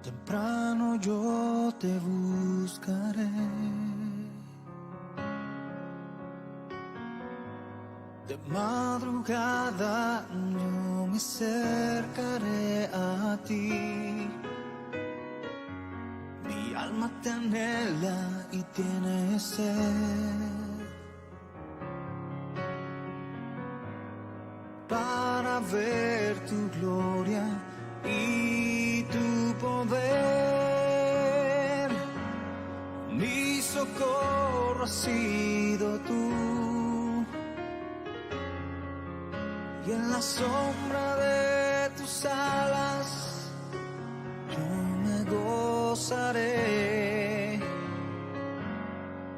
Temprano yo te buscaré, de madrugada yo me acercaré a ti. Mi alma te anhela y tiene sed para ver tu gloria y tu poder. Mi socorro has sido tú, y en la sombra de tus alas yo me gozaré.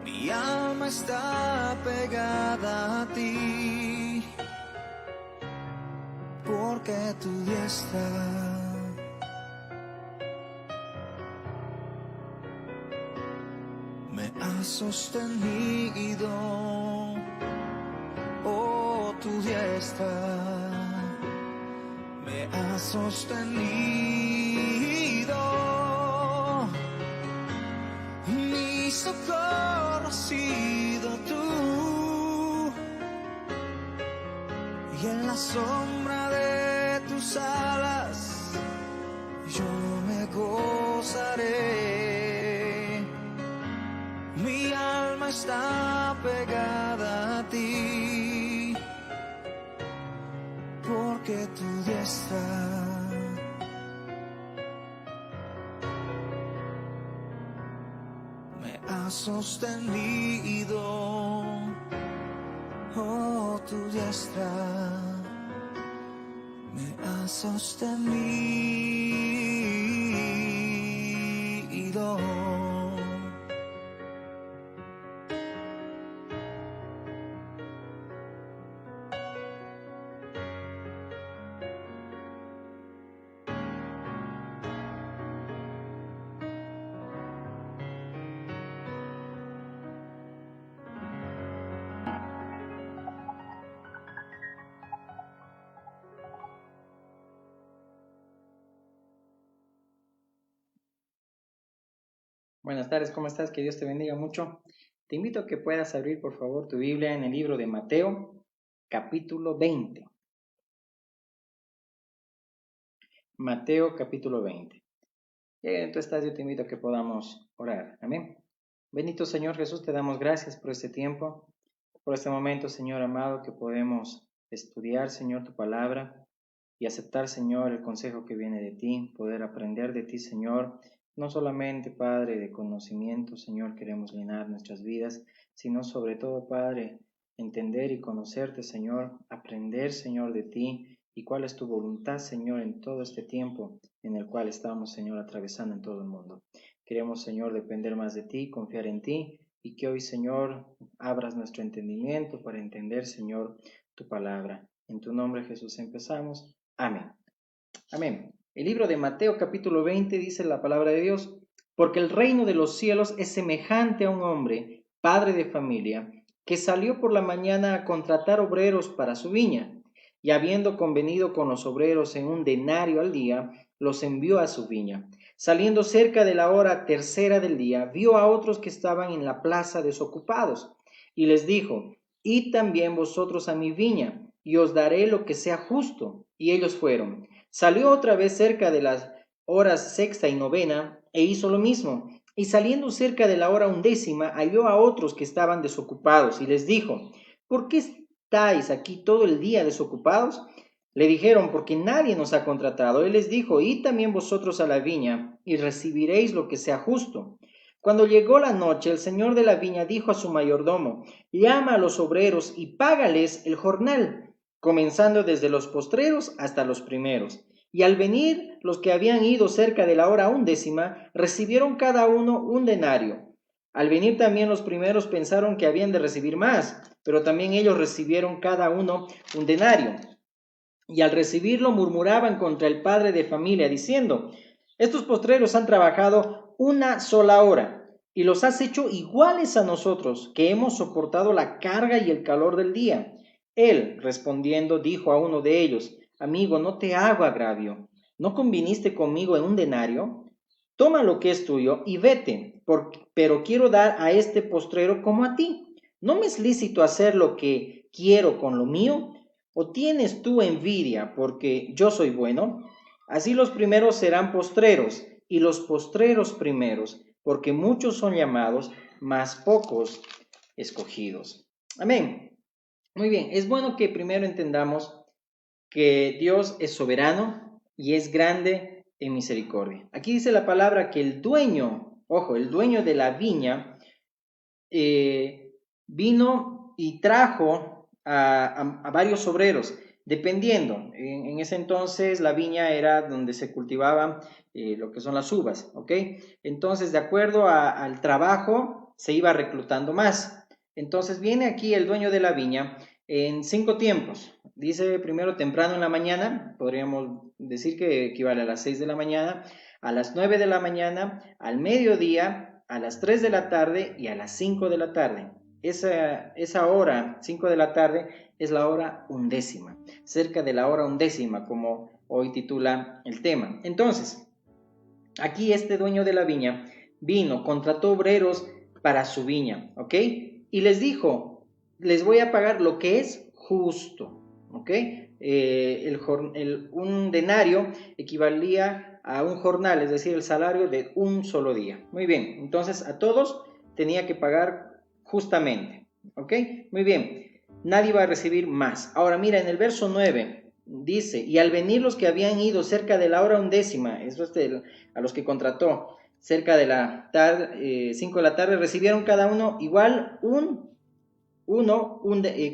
Mi alma está pegada a ti, porque tu diestra me ha sostenido. Oh, tu diestra me ha sostenido. Mi socorro has sido tú, y en la sombra de tus alas yo me gozaré. Mi alma está pegada a ti, porque tu diestra me ha sostenido. Oh, tu diestra me ha sostenido. Buenas tardes, ¿cómo estás? Que Dios te bendiga mucho. Te invito a que puedas abrir, por favor, tu Biblia en el libro de Mateo, capítulo 20. Mateo, capítulo 20. Tú estás, yo te invito a que podamos orar. Amén. Bendito Señor Jesús, te damos gracias por este tiempo, por este momento, Señor amado, que podemos estudiar, Señor, tu palabra y aceptar, Señor, el consejo que viene de ti, poder aprender de ti, Señor. No solamente, Padre, de conocimiento, Señor, queremos llenar nuestras vidas, sino sobre todo, Padre, entender y conocerte, Señor, aprender, Señor, de ti y cuál es tu voluntad, Señor, en todo este tiempo en el cual estamos, Señor, atravesando en todo el mundo. Queremos, Señor, depender más de ti, confiar en ti y que hoy, Señor, abras nuestro entendimiento para entender, Señor, tu palabra. En tu nombre, Jesús, empezamos. Amén. Amén. El libro de Mateo capítulo 20 dice la palabra de Dios: porque el reino de los cielos es semejante a un hombre, padre de familia, que salió por la mañana a contratar obreros para su viña, y habiendo convenido con los obreros en un denario al día, los envió a su viña. Saliendo cerca de la hora tercera del día, vio a otros que estaban en la plaza desocupados, y les dijo: id también vosotros a mi viña, y os daré lo que sea justo. Y ellos fueron. Salió otra vez cerca de las horas sexta y novena, e hizo lo mismo. Y saliendo cerca de la hora undécima, halló a otros que estaban desocupados, y les dijo: ¿por qué estáis aquí todo el día desocupados? Le dijeron: porque nadie nos ha contratado. Él les dijo: id también vosotros a la viña, y recibiréis lo que sea justo. Cuando llegó la noche, el señor de la viña dijo a su mayordomo: llama a los obreros y págales el jornal, comenzando desde los postreros hasta los primeros. Y al venir los que habían ido cerca de la hora undécima, recibieron cada uno un denario. Al venir también los primeros pensaron que habían de recibir más, pero también ellos recibieron cada uno un denario. Y al recibirlo murmuraban contra el padre de familia, diciendo: estos postreros han trabajado una sola hora, y los has hecho iguales a nosotros, que hemos soportado la carga y el calor del día. Él, respondiendo, dijo a uno de ellos: amigo, no te hago agravio. ¿No conviniste conmigo en un denario? toma lo que es tuyo y vete, pero quiero dar a este postrero como a ti. ¿No me es lícito hacer lo que quiero con lo mío? ¿O tienes tú envidia porque yo soy bueno? Así los primeros serán postreros, y los postreros primeros, porque muchos son llamados, mas pocos escogidos. Amén. Muy bien, es bueno que primero entendamos que Dios es soberano y es grande en misericordia. Aquí dice la palabra que el dueño, ojo, el dueño de la viña, vino y trajo a varios obreros, dependiendo. En ese entonces la viña era donde se cultivaban lo que son las uvas, ¿ok? Entonces, de acuerdo al trabajo, se iba reclutando más. Entonces viene aquí el dueño de la viña en 5 tiempos. Dice primero temprano en la mañana, podríamos decir que equivale a las 6 de la mañana, a las 9 de la mañana, al mediodía, a las 3 de la tarde y a las 5 de la tarde. Esa hora, 5 de la tarde, es la hora undécima, cerca de la hora undécima, como hoy titula el tema. Entonces, aquí este dueño de la viña vino, contrató obreros para su viña, ¿ok? Y les dijo, les voy a pagar lo que es justo, ¿ok? Un denario equivalía a un jornal, es decir, el salario de un solo día. Muy bien, entonces a todos tenía que pagar justamente, ¿ok? Muy bien, nadie va a recibir más. Ahora mira, en el verso 9 dice, y al venir los que habían ido cerca de la hora undécima, eso es a los que contrató, cerca de la tarde, 5 de la tarde, recibieron cada uno igual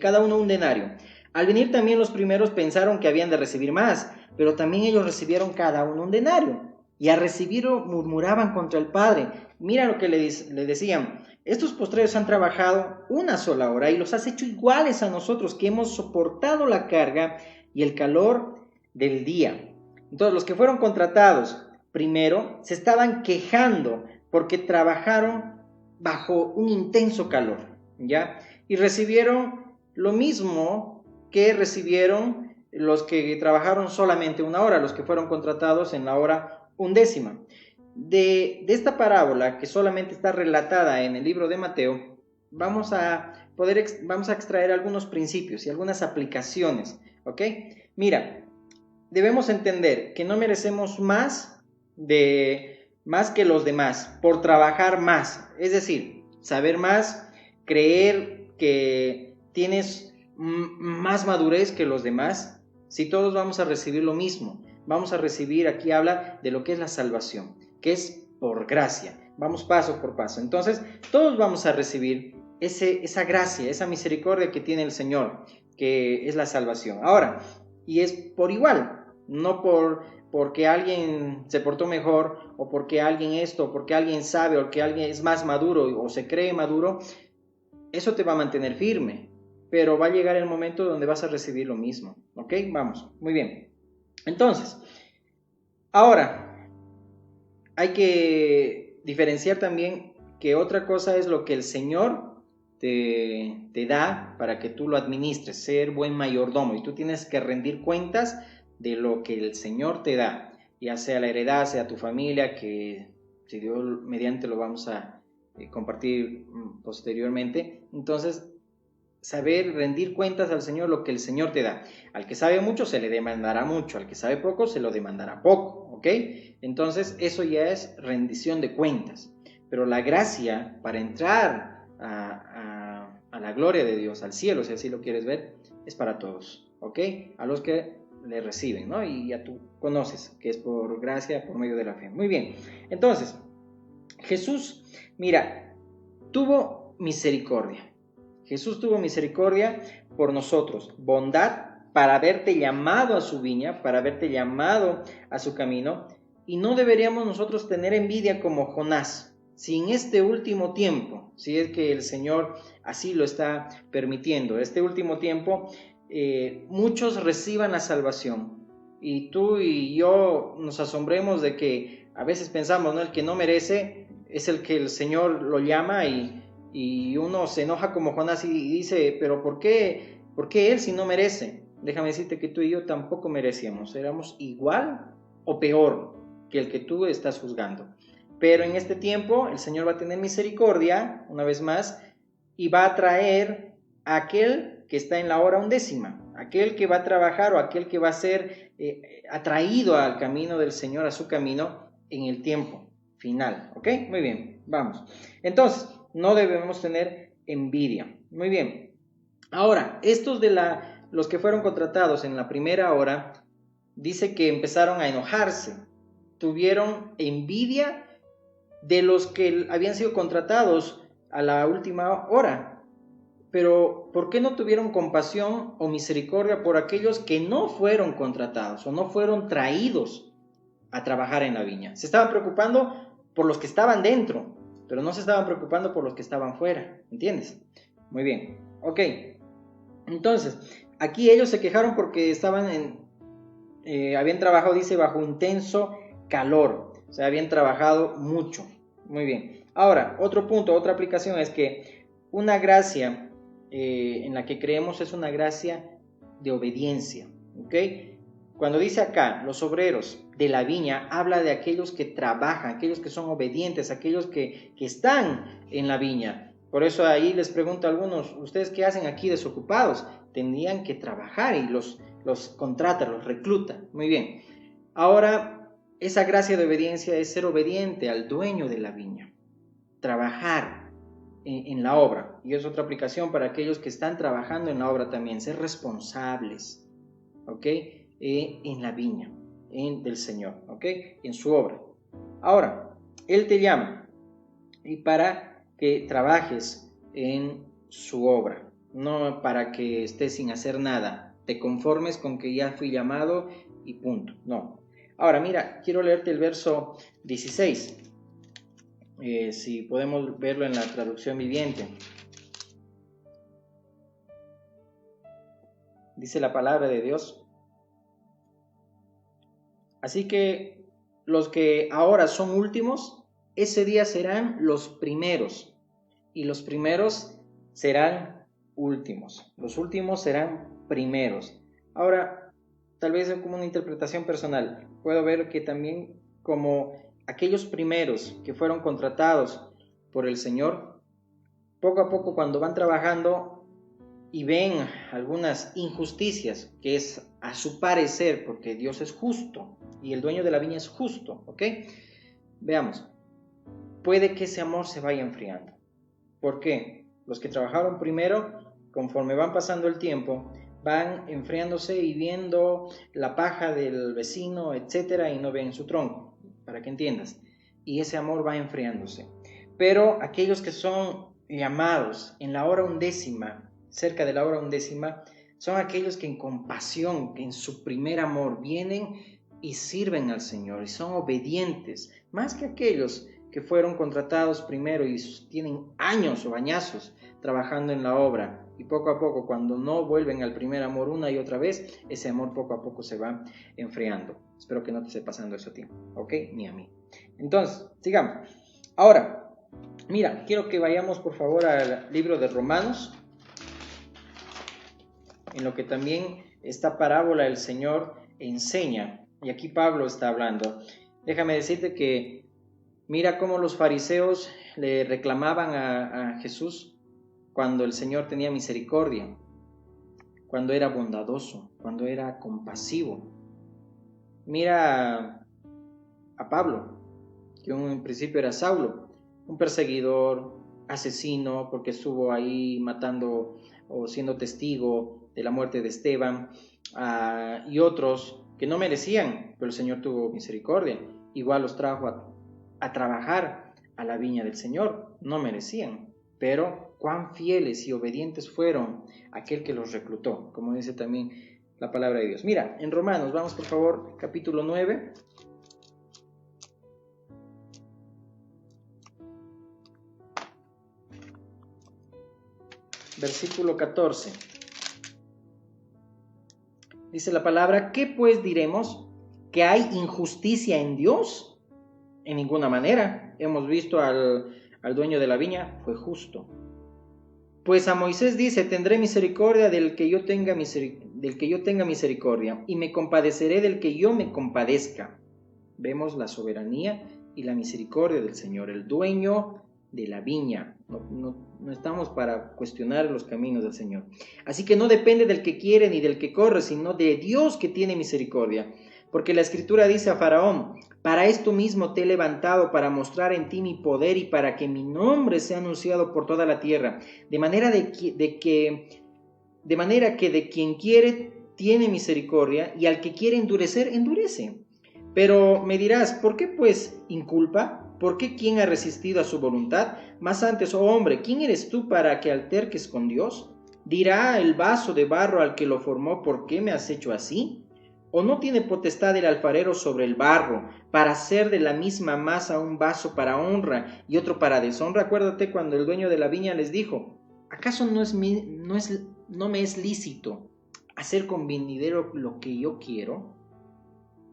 cada uno un denario. Al venir también los primeros pensaron que habían de recibir más, pero también ellos recibieron cada uno un denario. Y al recibirlo murmuraban contra el padre. Mira lo que le decían, estos postreros han trabajado una sola hora y los has hecho iguales a nosotros, que hemos soportado la carga y el calor del día. Entonces los que fueron contratados primero se estaban quejando porque trabajaron bajo un intenso calor, ¿ya? Y recibieron lo mismo que recibieron los que trabajaron solamente una hora, los que fueron contratados en la hora undécima. De esta parábola, que solamente está relatada en el libro de Mateo, vamos a extraer algunos principios y algunas aplicaciones, ¿ok? Mira, debemos entender que no merecemos más que los demás por trabajar más, es decir, saber más, creer que tienes más madurez que los demás. Si todos vamos a recibir lo mismo, vamos a recibir, aquí habla de lo que es la salvación, que es por gracia, vamos paso por paso. Entonces todos vamos a recibir esa gracia, esa misericordia que tiene el Señor, que es la salvación. Ahora, y es por igual, no porque alguien se portó mejor, o porque alguien esto, o porque alguien sabe, o que alguien es más maduro, o se cree maduro. Eso te va a mantener firme, pero va a llegar el momento donde vas a recibir lo mismo, ¿ok? Vamos, muy bien. Entonces, ahora, hay que diferenciar también que otra cosa es lo que el Señor te da para que tú lo administres, ser buen mayordomo, y tú tienes que rendir cuentas de lo que el Señor te da, ya sea la heredad, sea tu familia, que si Dios mediante lo vamos a compartir posteriormente. Entonces, saber rendir cuentas al Señor lo que el Señor te da. Al que sabe mucho se le demandará mucho, al que sabe poco se lo demandará poco, ¿ok? Entonces eso ya es rendición de cuentas. Pero la gracia para entrar a la gloria de Dios, al cielo, si así lo quieres ver, es para todos, ¿ok? A los que le reciben, ¿no? Y ya tú conoces que es por gracia, por medio de la fe. Muy bien, entonces, Jesús, mira, tuvo misericordia. Jesús tuvo misericordia por nosotros, bondad para haberte llamado a su viña, para haberte llamado a su camino, y no deberíamos nosotros tener envidia como Jonás, si en este último tiempo, si es que el Señor así lo está permitiendo, este último tiempo, muchos reciban la salvación, y tú y yo nos asombremos de que a veces pensamos, ¿no? El que no merece es el que el Señor lo llama y uno se enoja como Jonás y dice, pero ¿por qué él si no merece? Déjame decirte que tú y yo tampoco merecíamos, éramos igual o peor que el que tú estás juzgando. pero en este tiempo el Señor va a tener misericordia, una vez más, y va a traer a aquel que está en la hora 11, aquel que va a trabajar o aquel que va a ser atraído al camino del Señor, a su camino en el tiempo final. ¿Ok? Muy bien, vamos. Entonces, no debemos tener envidia. Muy bien. Ahora, estos de los que fueron contratados en la primera hora, dice que empezaron a enojarse, tuvieron envidia de los que habían sido contratados a la última hora. Pero, ¿por qué no tuvieron compasión o misericordia por aquellos que no fueron contratados o no fueron traídos a trabajar en la viña? Se estaban preocupando por los que estaban dentro, pero no se estaban preocupando por los que estaban fuera, ¿entiendes? Muy bien, ok. Entonces, aquí ellos se quejaron porque habían trabajado, dice, bajo intenso calor, o sea, habían trabajado mucho. Muy bien. Ahora, otro punto, otra aplicación es que una gracia en la que creemos es una gracia de obediencia, ¿ok? Cuando dice acá, los obreros de la viña, habla de aquellos que trabajan, aquellos que son obedientes, aquellos que están en la viña. Por eso ahí les pregunto a algunos, ¿ustedes qué hacen aquí desocupados? Tendrían que trabajar y los contrata, los recluta. Muy bien. Ahora, esa gracia de obediencia es ser obediente al dueño de la viña, trabajar en la obra. Y es otra aplicación para aquellos que están trabajando en la obra también, ser responsables, ¿ok? En la viña del Señor, ¿ok? En su obra. Ahora, Él te llama y para que trabajes en su obra, no para que estés sin hacer nada, te conformes con que ya fui llamado y punto, no. Ahora mira, quiero leerte el verso 16, si podemos verlo en la traducción viviente. Dice la palabra de Dios: así que los que ahora son últimos, ese día serán los primeros, y los primeros serán últimos. Los últimos serán primeros. Ahora, tal vez como una interpretación personal, puedo ver que también como aquellos primeros que fueron contratados por el Señor, poco a poco cuando van trabajando y ven algunas injusticias, que es a su parecer, porque Dios es justo y el dueño de la viña es justo, ¿ok? Veamos, puede que ese amor se vaya enfriando. ¿Por qué? Los que trabajaron primero, conforme van pasando el tiempo, van enfriándose y viendo la paja del vecino, etcétera, y no ven su tronco, para que entiendas. Y ese amor va enfriándose. Pero aquellos que son llamados en la hora 11, cerca de la hora 11, son aquellos que en compasión, que en su primer amor vienen y sirven al Señor y son obedientes, más que aquellos que fueron contratados primero y tienen años o añazos trabajando en la obra, y poco a poco, cuando no vuelven al primer amor una y otra vez, ese amor poco a poco se va enfriando. Espero que no te esté pasando eso a ti, ¿ok? Ni a mí. Entonces, sigamos. Ahora, mira, quiero que vayamos por favor al libro de Romanos, en lo que también esta parábola el Señor enseña, y aquí Pablo está hablando. Déjame decirte que mira cómo los fariseos le reclamaban a Jesús cuando el Señor tenía misericordia, cuando era bondadoso, cuando era compasivo. Mira a Pablo, que en principio era Saulo, un perseguidor, asesino, porque estuvo ahí matando o siendo testigo de la muerte de Esteban, y otros que no merecían, pero el Señor tuvo misericordia. Igual los trajo a trabajar a la viña del Señor, no merecían, pero cuán fieles y obedientes fueron aquel que los reclutó, como dice también la palabra de Dios. Mira, en Romanos, vamos por favor, capítulo 9. Versículo 14. Dice la palabra: ¿qué pues diremos? ¿Que hay injusticia en Dios? En ninguna manera. Hemos visto al dueño de la viña, fue justo. Pues a Moisés dice: tendré misericordia del que yo tenga misericordia, y me compadeceré del que yo me compadezca. Vemos la soberanía y la misericordia del Señor, el dueño de la viña. No estamos para cuestionar los caminos del Señor. Así que no depende del que quiere ni del que corre, sino de Dios que tiene misericordia. Porque la Escritura dice a Faraón: para esto mismo te he levantado, para mostrar en ti mi poder y para que mi nombre sea anunciado por toda la tierra. De manera que de quien quiere tiene misericordia, y al que quiere endurecer, endurece. Pero me dirás: ¿por qué pues inculpa? ¿Por qué quién ha resistido a su voluntad? Más antes, oh hombre, ¿quién eres tú para que alterques con Dios? ¿Dirá el vaso de barro al que lo formó: ¿por qué me has hecho así? ¿O no tiene potestad el alfarero sobre el barro para hacer de la misma masa un vaso para honra y otro para deshonra? Acuérdate cuando el dueño de la viña les dijo: ¿acaso no me es lícito hacer con vinidero lo que yo quiero?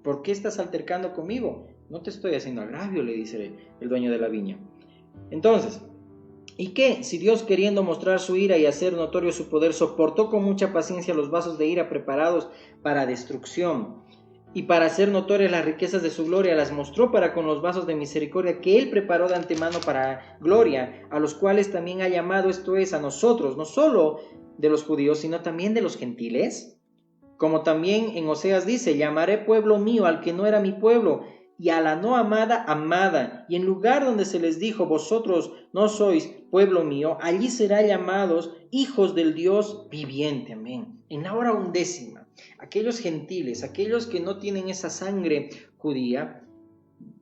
¿Por qué estás altercando conmigo? No te estoy haciendo agravio, le dice el dueño de la viña. Entonces, ¿y qué? Si Dios, queriendo mostrar su ira y hacer notorio su poder, soportó con mucha paciencia los vasos de ira preparados para destrucción, y para hacer notorias las riquezas de su gloria, las mostró para con los vasos de misericordia que Él preparó de antemano para gloria, a los cuales también ha llamado, esto es, a nosotros, no solo de los judíos, sino también de los gentiles? Como también en Oseas dice: llamaré pueblo mío al que no era mi pueblo, y a la no amada, amada. Y en lugar donde se les dijo: vosotros no sois pueblo mío, allí serán llamados hijos del Dios viviente. Amén. En la hora 11, aquellos gentiles, aquellos que no tienen esa sangre judía,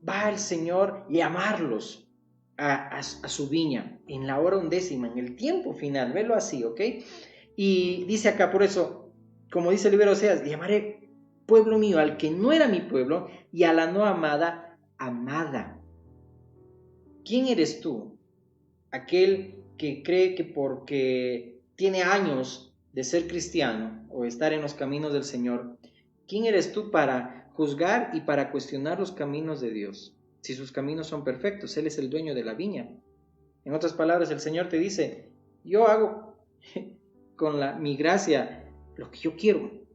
va el Señor llamarlos a su viña. En la hora 11, en el tiempo final, velo así, ¿ok? Y dice acá, por eso, como dice el libro de Oseas: llamaré pueblo mío al que no era mi pueblo, y a la no amada, amada. ¿Quién eres tú? Aquel que cree que porque tiene años de ser cristiano o estar en los caminos del Señor, ¿quién eres tú para juzgar y para cuestionar los caminos de Dios? Si sus caminos son perfectos, Él es el dueño de la viña. En otras palabras, el Señor te dice: yo hago con mi gracia lo que yo quiero.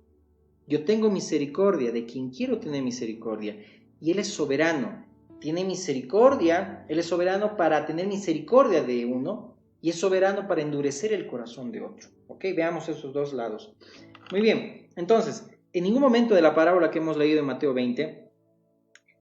Yo tengo misericordia de quien quiero tener misericordia, y Él es soberano. Tiene misericordia, Él es soberano para tener misericordia de uno, y es soberano para endurecer el corazón de otro. Ok, veamos esos dos lados. Muy bien, entonces, en ningún momento de la parábola que hemos leído en Mateo 20,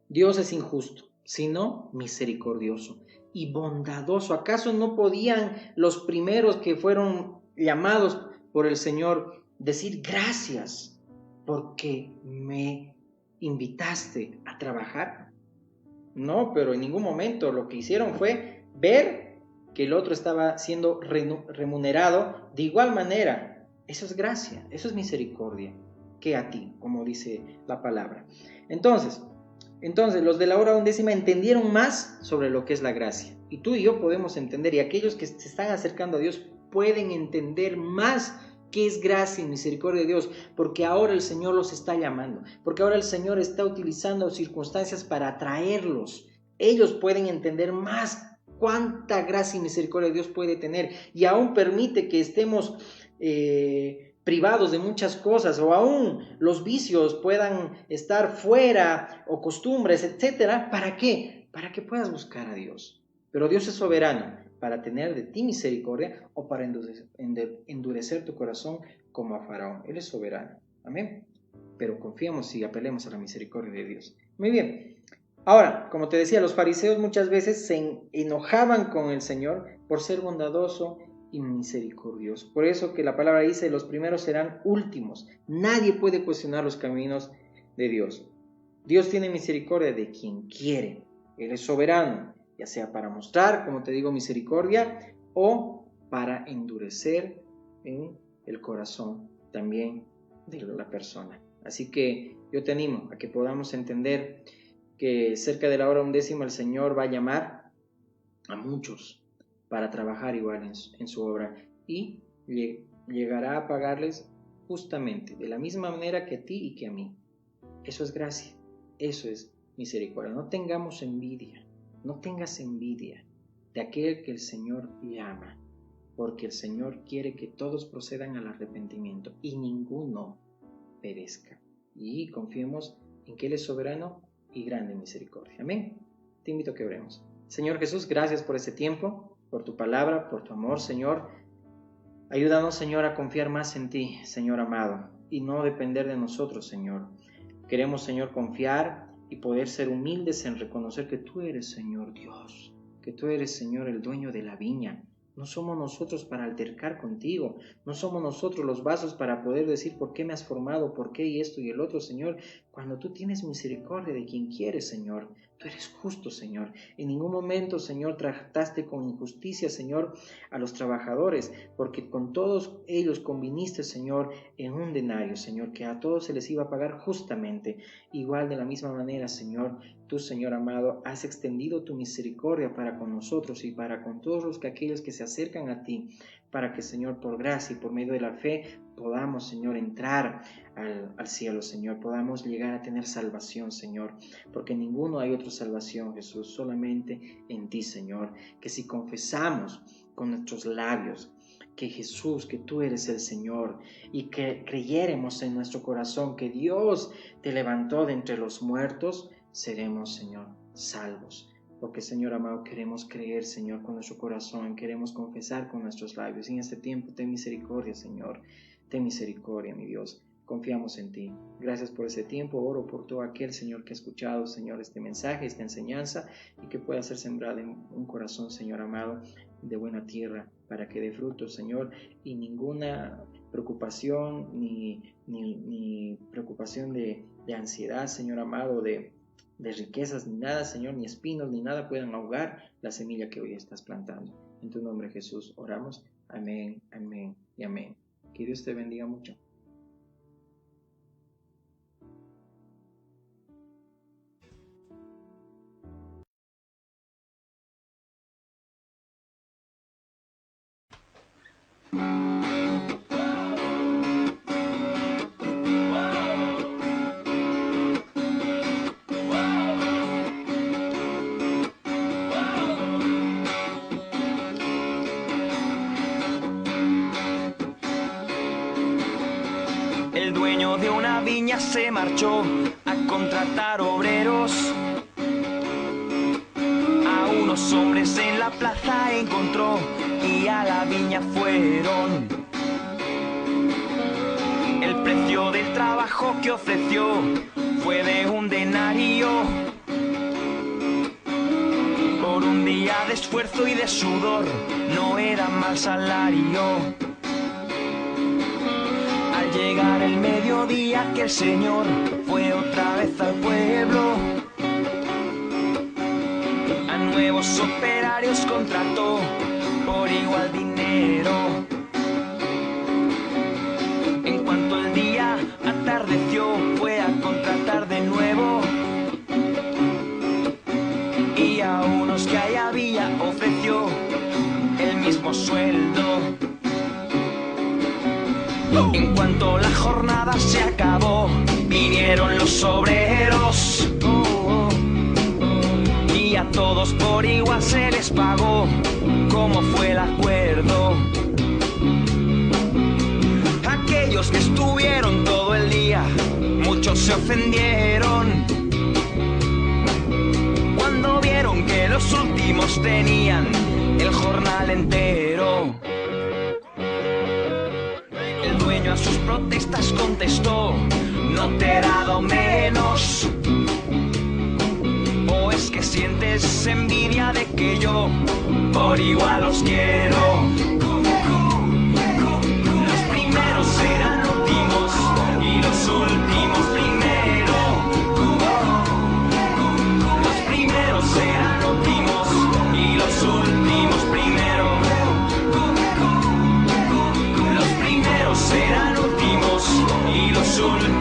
Dios es injusto, sino misericordioso y bondadoso. ¿Acaso no podían los primeros que fueron llamados por el Señor decir: gracias porque me invitaste a trabajar? No, pero en ningún momento. Lo que hicieron fue ver que el otro estaba siendo remunerado de igual manera. Eso es gracia, eso es misericordia, que a ti, como dice la palabra. Entonces, los de la hora 11 entendieron más sobre lo que es la gracia. Y tú y yo podemos entender, y aquellos que se están acercando a Dios pueden entender más qué es gracia y misericordia de Dios, porque ahora el Señor los está llamando, porque ahora el Señor está utilizando circunstancias para atraerlos. Ellos pueden entender más cuánta gracia y misericordia Dios puede tener, y aún permite que estemos privados de muchas cosas, o aún los vicios puedan estar fuera, o costumbres, etcétera. ¿Para qué? Para que puedas buscar a Dios. Pero Dios es soberano para tener de ti misericordia, o para endurecer tu corazón como a Faraón. Él es soberano. Amén. Pero confiemos y apelemos a la misericordia de Dios. Muy bien. Ahora, como te decía, los fariseos muchas veces se enojaban con el Señor por ser bondadoso y misericordioso. Por eso que la palabra dice: los primeros serán últimos. Nadie puede cuestionar los caminos de Dios. Dios tiene misericordia de quien quiere. Él es soberano, ya sea para mostrar, como te digo, misericordia, o para endurecer en el corazón también de la persona. Así que yo te animo a que podamos entender que cerca de la hora 11 el Señor va a llamar a muchos para trabajar igual en su obra, y llegará a pagarles justamente de la misma manera que a ti y que a mí. Eso es gracia, eso es misericordia. No tengamos envidia, no tengas envidia de aquel que el Señor llama, porque el Señor quiere que todos procedan al arrepentimiento y ninguno perezca. Y confiemos en que Él es soberano y grande en misericordia. Amén. Te invito a que oremos. Señor Jesús, gracias por este tiempo, por tu palabra, por tu amor, Señor. Ayúdanos, Señor, a confiar más en ti, Señor amado, y no depender de nosotros, Señor. Queremos, Señor, confiar y poder ser humildes en reconocer que tú eres, Señor Dios, que tú eres, Señor, el dueño de la viña. No somos nosotros para altercar contigo, no somos nosotros los vasos para poder decir por qué me has formado, por qué y esto y el otro, Señor, cuando tú tienes misericordia de quien quieres, Señor. Tú eres justo, Señor. En ningún momento, Señor, trataste con injusticia, Señor, a los trabajadores, porque con todos ellos conviniste, Señor, en un denario, Señor, que a todos se les iba a pagar justamente. Igual de la misma manera, Señor, tú, Señor amado, has extendido tu misericordia para con nosotros y para con todos aquellos que se acercan a ti, para que, Señor, por gracia y por medio de la fe, podamos, Señor, entrar al cielo, Señor, podamos llegar a tener salvación, Señor, porque en ninguno hay otra salvación, Jesús, solamente en ti, Señor, que si confesamos con nuestros labios que Jesús, que tú eres el Señor, y que creyéremos en nuestro corazón que Dios te levantó de entre los muertos, seremos, Señor, salvos. Porque, Señor amado, queremos creer, Señor, con nuestro corazón, queremos confesar con nuestros labios. Y en este tiempo, ten misericordia, Señor, ten misericordia, mi Dios. Confiamos en ti. Gracias por ese tiempo. Oro por todo aquel, Señor, que ha escuchado, Señor, este mensaje, esta enseñanza, y que pueda ser sembrada en un corazón, Señor amado, de buena tierra, para que dé fruto, Señor, y ninguna preocupación, ni preocupación de ansiedad, Señor amado, de riquezas, ni nada, Señor, ni espinos, ni nada puedan ahogar la semilla que hoy estás plantando. En tu nombre, Jesús, oramos. Amén, amén y amén. Que Dios te bendiga mucho. El dueño de una viña se marchó a contratar obreros. A unos hombres en la plaza encontró y a la viña fueron. El precio del trabajo que ofreció fue de un denario. Por un día de esfuerzo y de sudor no era mal salario. Al llegar el mediodía que el Señor fue otra vez al pueblo, a nuevos operarios contrató por igual dinero. En cuanto el día atardeció fue a contratar de nuevo, y a unos que ahí había ofreció el mismo sueldo. En cuanto la jornada se acabó, vinieron los obreros, y a todos por igual se les pagó, como fue el acuerdo. Aquellos que estuvieron todo el día, muchos se ofendieron cuando vieron que los últimos tenían el jornal entero. A sus protestas contestó: no te he dado menos, o es que sientes envidia de que yo por igual los quiero. Los primeros serán últimos y los últimos primero. Los primeros serán últimos y los últimos primero. Serán últimos y los últimos.